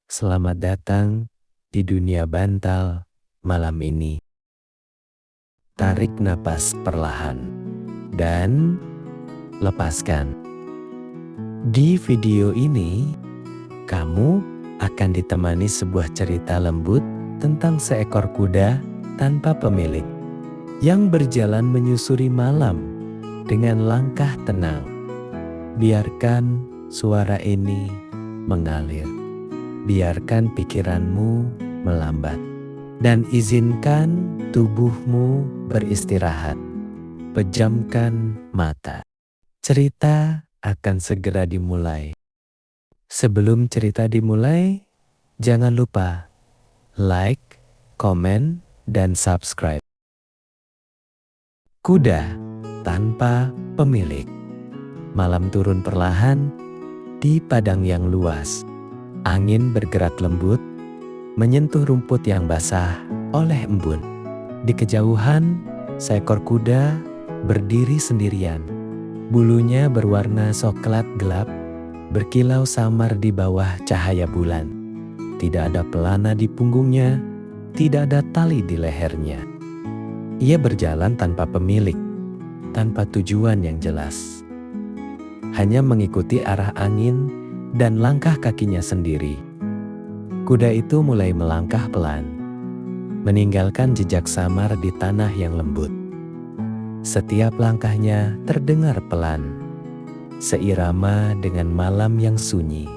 Selamat datang di dunia bantal malam ini. Tarik napas perlahan dan lepaskan. Di video ini, kamu akan ditemani sebuah cerita lembut tentang seekor kuda tanpa pemilik yang berjalan menyusuri malam dengan langkah tenang. Biarkan suara ini mengalir. Biarkan pikiranmu melambat dan izinkan tubuhmu beristirahat. Pejamkan mata. Cerita akan segera dimulai. Sebelum cerita dimulai, jangan lupa like, komen, dan subscribe. Kuda tanpa pemilik. Malam turun perlahan di padang yang luas. Angin bergerak lembut, menyentuh rumput yang basah oleh embun. Di kejauhan, seekor kuda berdiri sendirian. Bulunya berwarna coklat gelap, berkilau samar di bawah cahaya bulan. Tidak ada pelana di punggungnya, tidak ada tali di lehernya. Ia berjalan tanpa pemilik, tanpa tujuan yang jelas. Hanya mengikuti arah angin dan langkah kakinya sendiri. Kuda itu mulai melangkah pelan, meninggalkan jejak samar di tanah yang lembut. Setiap langkahnya terdengar pelan, seirama dengan malam yang sunyi.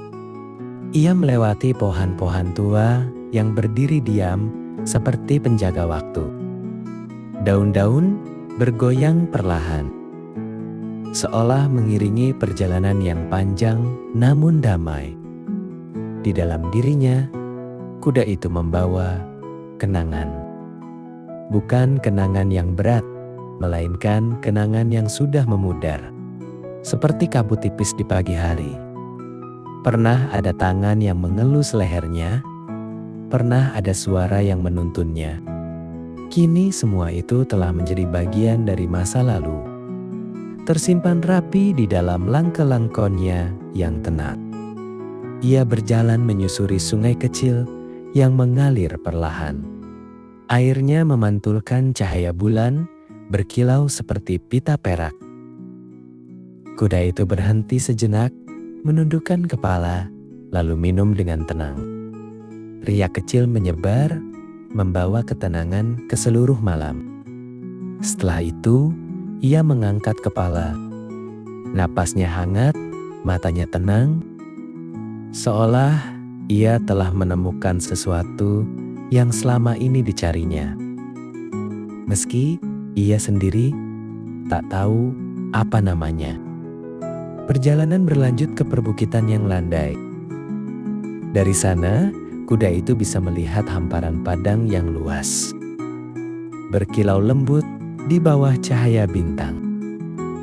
Ia melewati pohon-pohon tua yang berdiri diam seperti penjaga waktu. Daun-daun bergoyang perlahan, seolah mengiringi perjalanan yang panjang namun damai. Di dalam dirinya, kuda itu membawa kenangan. Bukan kenangan yang berat, melainkan kenangan yang sudah memudar. Seperti kabut tipis di pagi hari. Pernah ada tangan yang mengelus lehernya, pernah ada suara yang menuntunnya. Kini semua itu telah menjadi bagian dari masa lalu. Tersimpan rapi di dalam langkah-langkahnya yang tenang. Ia berjalan menyusuri sungai kecil yang mengalir perlahan. Airnya memantulkan cahaya bulan, berkilau seperti pita perak. Kuda itu berhenti sejenak, menundukkan kepala, lalu minum dengan tenang. Riak kecil menyebar, membawa ketenangan ke seluruh malam. Setelah itu, ia mengangkat kepala. Napasnya hangat, matanya tenang, seolah ia telah menemukan sesuatu yang selama ini dicarinya. Meski ia sendiri tak tahu apa namanya. Perjalanan berlanjut ke perbukitan yang landai. Dari sana, kuda itu bisa melihat hamparan padang yang luas. Berkilau lembut di bawah cahaya bintang.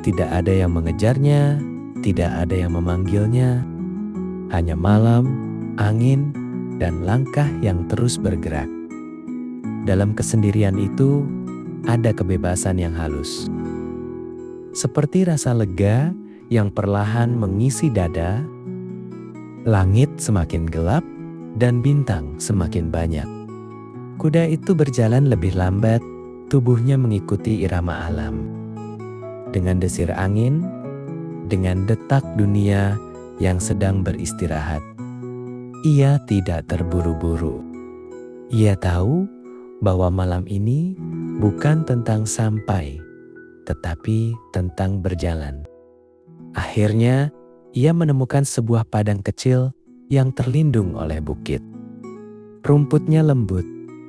Tidak ada yang mengejarnya, tidak ada yang memanggilnya. Hanya malam, angin, dan langkah yang terus bergerak. Dalam kesendirian itu, ada kebebasan yang halus. Seperti rasa lega yang perlahan mengisi dada, langit semakin gelap dan bintang semakin banyak. Kuda itu berjalan lebih lambat, tubuhnya mengikuti irama alam. Dengan desir angin, dengan detak dunia yang sedang beristirahat. Ia tidak terburu-buru. Ia tahu bahwa malam ini bukan tentang sampai, tetapi tentang berjalan. Akhirnya, ia menemukan sebuah padang kecil yang terlindung oleh bukit. Rumputnya lembut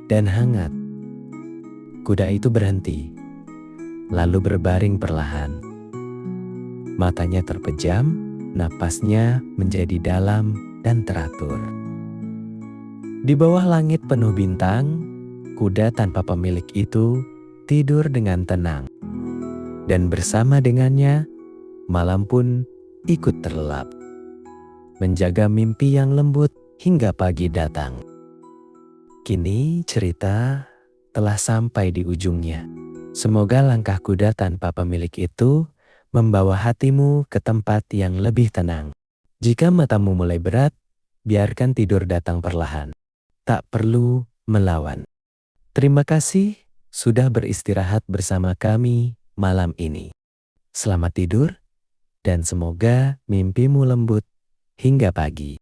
dan hangat. Kuda itu berhenti, lalu berbaring perlahan. Matanya terpejam, napasnya menjadi dalam dan teratur. Di bawah langit penuh bintang, kuda tanpa pemilik itu tidur dengan tenang. Dan bersama dengannya, malam pun ikut terlelap. Menjaga mimpi yang lembut hingga pagi datang. Kini cerita telah sampai di ujungnya. Semoga langkah kuda tanpa pemilik itu membawa hatimu ke tempat yang lebih tenang. Jika matamu mulai berat, Biarkan tidur datang perlahan. Tak perlu melawan. Terima kasih sudah beristirahat bersama kami malam ini. Selamat tidur dan semoga mimpimu lembut hingga pagi.